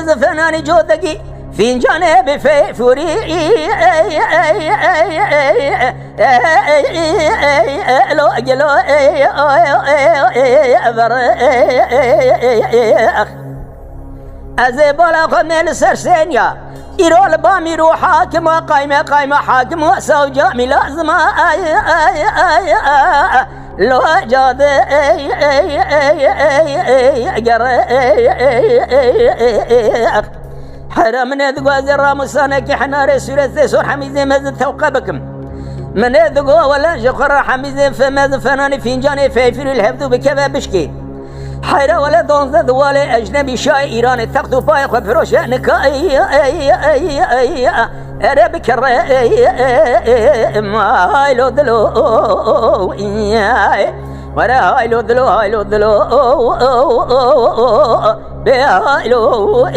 فنان جودقي فنجان بفوري لو أجلو أزيبولا خمين سرسينيا إيرول باميرو حاكم قايمة قايمة حاكم سوجامي لازمة لو جاد حرم ندقوا زر مسانك حنا رسول سور حميزي مزد توقبكم من ندقوا ولا جخر حميزي فماذا فنان فنجاني فيفر الهبدو بكذا بشكي حيرا ولا دونزد ولا أجنبي شاي إيران تاخدو باي خد فروش نكا أربك ما هايلو دلو ورا هايلو دلو بهايلو